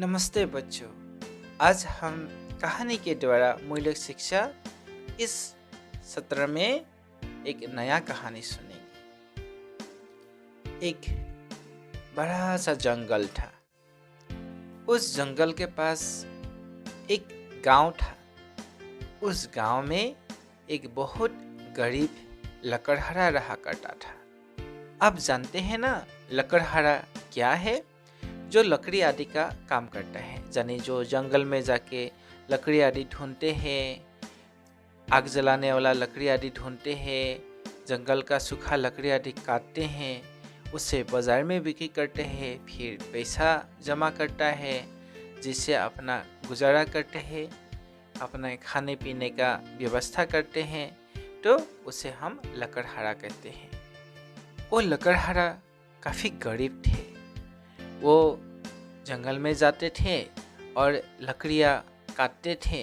नमस्ते बच्चों। आज हम कहानी के द्वारा मूल्य शिक्षा इस सत्र में एक नया कहानी सुनेंगे। एक बड़ा सा जंगल था। उस जंगल के पास एक गांव था। उस गांव में एक बहुत गरीब लकड़हारा रहा करता था। आप जानते हैं ना लकड़हारा क्या है? जो लकड़ी आदि का काम करता है, यानी जो जंगल में जाके लकड़ी आदि ढूंढते हैं, आग जलाने वाला लकड़ी आदि ढूंढते हैं, जंगल का सूखा लकड़ी आदि काटते हैं, उसे बाजार में बिक्री करते हैं, फिर पैसा जमा करता है जिससे अपना गुजारा करते हैं, अपने खाने पीने का व्यवस्था करते हैं, तो उसे हम लकड़हारा कहते हैं। वो लकड़हारा काफ़ी गरीब थे। वो जंगल में जाते थे और लकड़ियाँ काटते थे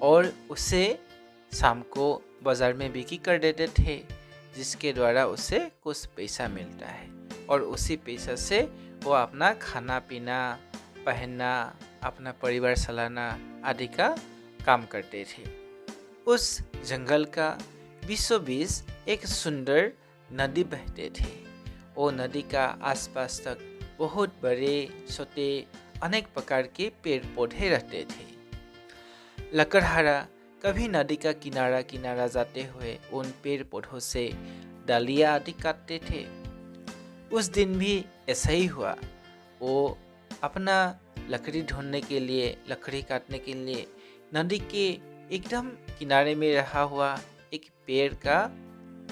और उसे शाम को बाज़ार में बिक्री कर देते थे, जिसके द्वारा उसे कुछ पैसा मिलता है और उसी पैसा से वो अपना खाना पीना, पहनना, अपना परिवार चलाना आदि का काम करते थे। उस जंगल का बीचों बीच एक सुंदर नदी बहते थे। वो नदी का आसपास तक बहुत बड़े छोटे अनेक प्रकार के पेड़ पौधे रहते थे। लकड़हारा कभी नदी का किनारा किनारा जाते हुए उन पेड़ पौधों से डालियाँ आदि काटते थे। उस दिन भी ऐसा ही हुआ। वो अपना लकड़ी ढूंढने के लिए, लकड़ी काटने के लिए नदी के एकदम किनारे में रहा हुआ एक पेड़ का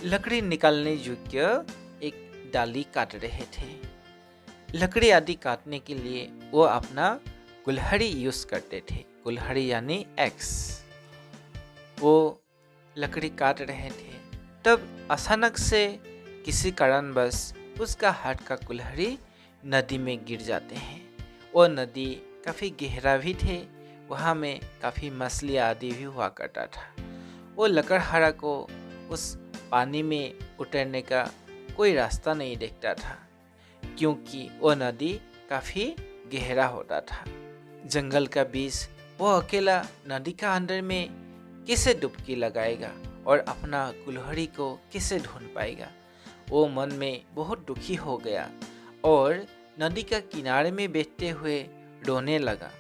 लकड़ी निकालने योग्य एक डाली काट रहे थे। लकड़ी आदि काटने के लिए वो अपना कुल्हाड़ी यूज़ करते थे। कुल्हाड़ी यानी एक्स। वो लकड़ी काट रहे थे, तब अचानक से किसी कारणवश उसका हाथ का कुल्हाड़ी नदी में गिर जाते हैं। वो नदी काफ़ी गहरा भी थे, वहाँ में काफ़ी मछलियाँ आदि भी हुआ करता था। वो लकड़हारा को उस पानी में उतरने का कोई रास्ता नहीं दिखता था, क्योंकि वो नदी काफ़ी गहरा होता था। जंगल का बीच वो अकेला नदी का अंदर में कैसे डुबकी लगाएगा और अपना कुल्हाड़ी को कैसे ढूंढ पाएगा? वो मन में बहुत दुखी हो गया और नदी का किनारे में बैठते हुए रोने लगा।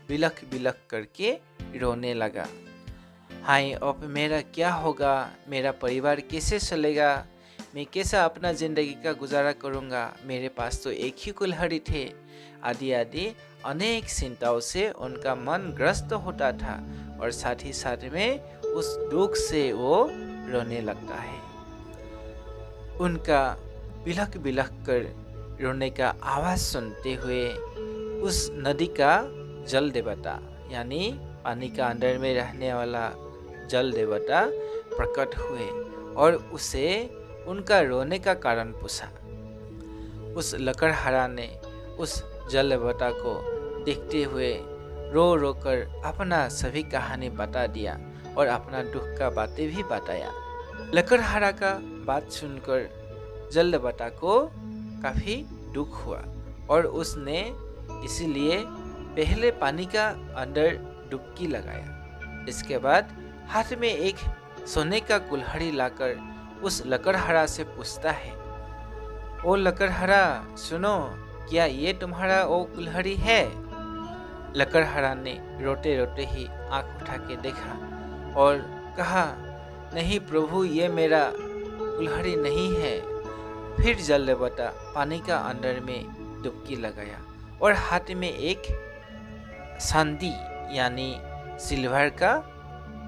बिलख बिलख करके रोने लगा। हाय, अब मेरा क्या होगा? मेरा परिवार कैसे चलेगा? मैं कैसे अपना ज़िंदगी का गुजारा करूँगा? मेरे पास तो एक ही कुल्हाड़ी थे। आदि आदि अनेक चिंताओं से उनका मन ग्रस्त होता था और साथ ही साथ में उस दुख से वो रोने लगता है। उनका बिलख बिलख कर रोने का आवाज़ सुनते हुए उस नदी का जल देवता यानी पानी का अंदर में रहने वाला जल देवता प्रकट हुए और उसे उनका रोने का कारण पूछा। उस लकड़हारा ने उस जल देवता को देखते हुए रो रो कर अपना सभी कहानी बता दिया और अपना दुख का बातें भी बताया। लकड़हारा का बात सुनकर जल देवता को काफ़ी दुख हुआ और उसने इसीलिए पहले पानी का अंदर डुबकी लगाया। इसके बाद हाथ में एक सोने का कुल्हाड़ी लाकर उस लकड़हारा से पूछता है, ओ लकड़हारा, सुनो, क्या ये तुम्हारा वो कुल्हाड़ी है? लकड़हारा ने रोते रोते ही आंख उठा के देखा और कहा, नहीं प्रभु, ये मेरा कुल्हाड़ी नहीं है। फिर जल देवता पानी का अंदर में डुबकी लगाया और हाथ में एक चांदी यानी सिल्वर का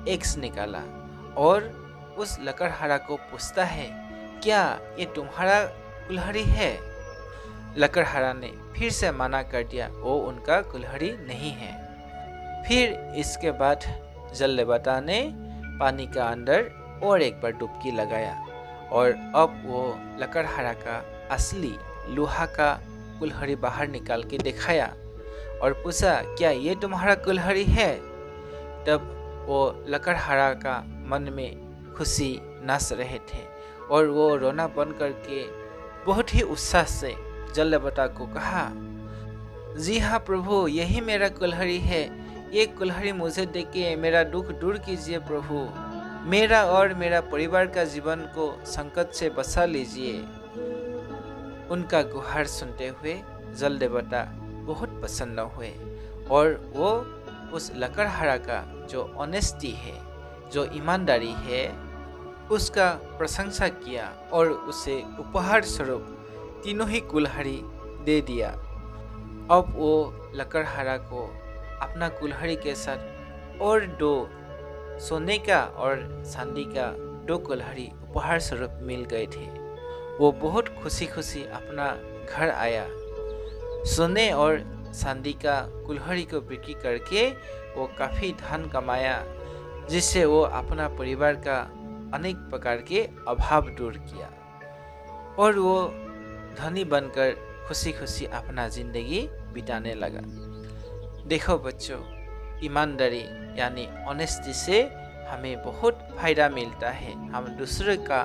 एक्स निकाला और उस लकड़हारा को पूछता है, क्या ये तुम्हारा कुल्हाड़ी है? लकड़हारा ने फिर से मना कर दिया, वो उनका कुल्हाड़ी नहीं है। फिर इसके बाद जल देवता ने पानी का अंदर और एक बार डुबकी लगाया और अब वो लकड़हारा का असली लोहा का कुल्हाड़ी बाहर निकाल के दिखाया और पूछा, क्या ये तुम्हारा कुल्हाड़ी है? तब वो लकड़हारा का मन में खुशी नाच रहे थे और वो रोना बंद करके बहुत ही उत्साह से जल देवता को कहा, जी हाँ प्रभु, यही मेरा कुल्हाड़ी है। ये कुल्हाड़ी मुझे देके मेरा दुख दूर कीजिए प्रभु। मेरा और मेरा परिवार का जीवन को संकट से बचा लीजिए। उनका गुहार सुनते हुए जल देवता बहुत प्रसन्न हुए और वो उस लकड़हारा का जो ऑनेस्टी है, जो ईमानदारी है, उसका प्रशंसा किया और उसे उपहार स्वरूप तीनों ही कुल्हाड़ी दे दिया। अब वो लकड़हारा को अपना कुल्हाड़ी के साथ और 2 सोने का और चांदी का 2 कुल्हाड़ी उपहार स्वरूप मिल गए थे। वो बहुत खुशी खुशी अपना घर आया। सोने और चांदी का कुल्हाड़ी को बिक्री करके वो काफ़ी धन कमाया, जिससे वो अपना परिवार का अनेक प्रकार के अभाव दूर किया और वो धनी बनकर खुशी खुशी अपना जिंदगी बिताने लगा। देखो बच्चों, ईमानदारी यानी ऑनेस्टी से हमें बहुत फायदा मिलता है। हम दूसरे का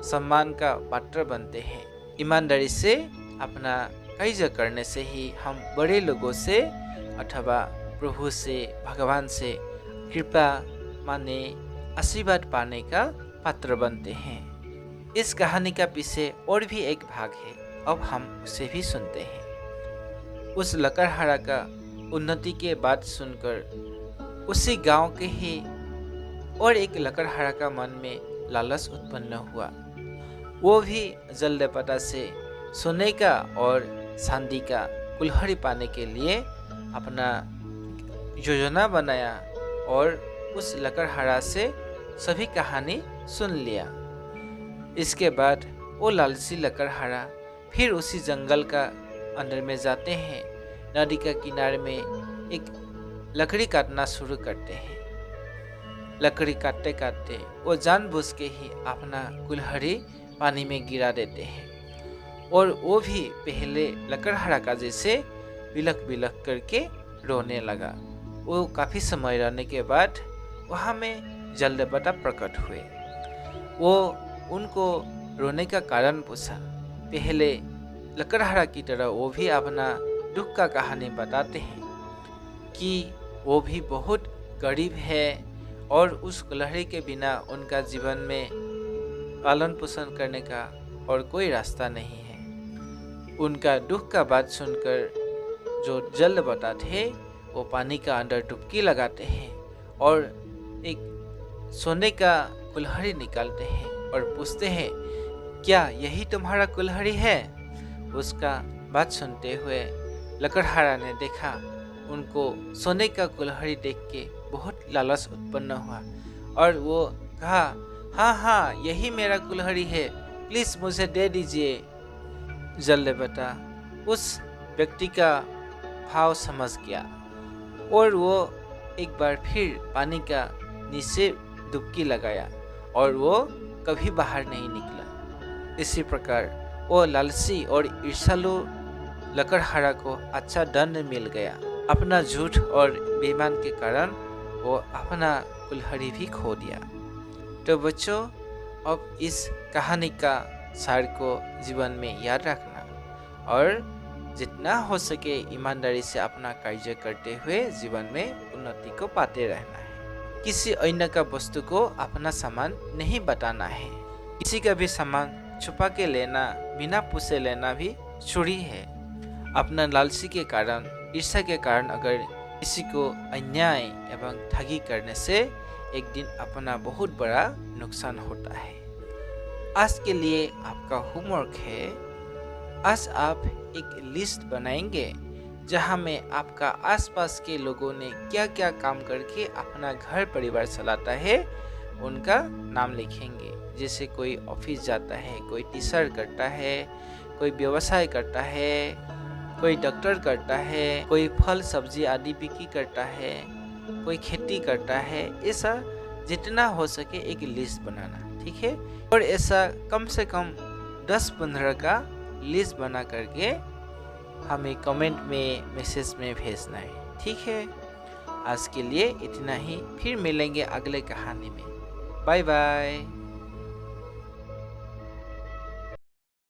सम्मान का पात्र बनते हैं। ईमानदारी से अपना कार्य करने से ही हम बड़े लोगों से अथवा प्रभु से, भगवान से कृपा माने आशीर्वाद पाने का पात्र बनते हैं। इस कहानी का पीछे और भी एक भाग है, अब हम उसे भी सुनते हैं। उस लकड़हारा का उन्नति के बात सुनकर उसी गांव के ही और एक लकड़हारा का मन में लालच उत्पन्न हुआ। वो भी जल्दपटा से सोने का और चांदी का कुल्हाड़ी पाने के लिए अपना योजना बनाया और उस लकड़हारा से सभी कहानी सुन लिया। इसके बाद वो लालची लकड़हारा फिर उसी जंगल का अंदर में जाते हैं। नदी का किनारे में एक लकड़ी काटना शुरू करते हैं। लकड़ी काटते काटते वो जानबूझ के ही अपना कुल्हाड़ी पानी में गिरा देते हैं और वो भी पहले लकड़हारा का जैसे बिलख बिलख करके रोने लगा। वो काफ़ी समय रहने के बाद वहाँ में जल्दपटा प्रकट हुए। वो उनको रोने का कारण पूछा। पहले लकड़हारा की तरह वो भी अपना दुख का कहानी बताते हैं कि वो भी बहुत गरीब है और उस कुल्हाड़ी के बिना उनका जीवन में पालन पोषण करने का और कोई रास्ता नहीं है। उनका दुख का बात सुनकर जो जल्दपटा थे वो पानी का अंदर डुबकी लगाते हैं और एक सोने का कुल्हाड़ी निकालते हैं और पूछते हैं, क्या यही तुम्हारा कुल्हाड़ी है? उसका बात सुनते हुए लकड़हारा ने देखा, उनको सोने का कुल्हाड़ी देख के बहुत लालच उत्पन्न हुआ और वो कहा, हाँ हाँ यही मेरा कुल्हाड़ी है, प्लीज़ मुझे दे दीजिए। जल्दपटा उस व्यक्ति का भाव समझ गया और वो एक बार फिर पानी का नीचे डुबकी लगाया और वो कभी बाहर नहीं निकला। इसी प्रकार वो लालची और ईर्ष्यालु लकड़हारा को अच्छा दंड मिल गया। अपना झूठ और बेईमान के कारण वो अपना कुल्हाड़ी भी खो दिया। तो बच्चों, अब इस कहानी का सार को जीवन में याद रखना और जितना हो सके ईमानदारी से अपना कार्य करते हुए जीवन में उन्नति को पाते रहना है। किसी अन्य का वस्तु को अपना सामान नहीं बताना है। किसी का भी सामान छुपा के लेना, बिना पूछे लेना भी चोरी है। अपना लालची के कारण, ईर्ष्या के कारण अगर किसी को अन्याय एवं ठगी करने से एक दिन अपना बहुत बड़ा नुकसान होता है। आज के लिए आपका होमवर्क है, आज आप एक लिस्ट बनाएंगे जहां में आपका आसपास के लोगों ने क्या क्या काम करके अपना घर परिवार चलाता है उनका नाम लिखेंगे। जैसे कोई ऑफिस जाता है, कोई टीचर करता है, कोई व्यवसाय करता है, कोई डॉक्टर करता है, कोई फल सब्जी आदि बिक्री करता है, कोई खेती करता है। ऐसा जितना हो सके एक लिस्ट बनाना, ठीक है। और ऐसा कम से कम 10-15 का लिस्ट बना करके हमें कमेंट में, मैसेज में भेजना है, ठीक है। आज के लिए इतना ही, फिर मिलेंगे अगले कहानी में। Bye bye.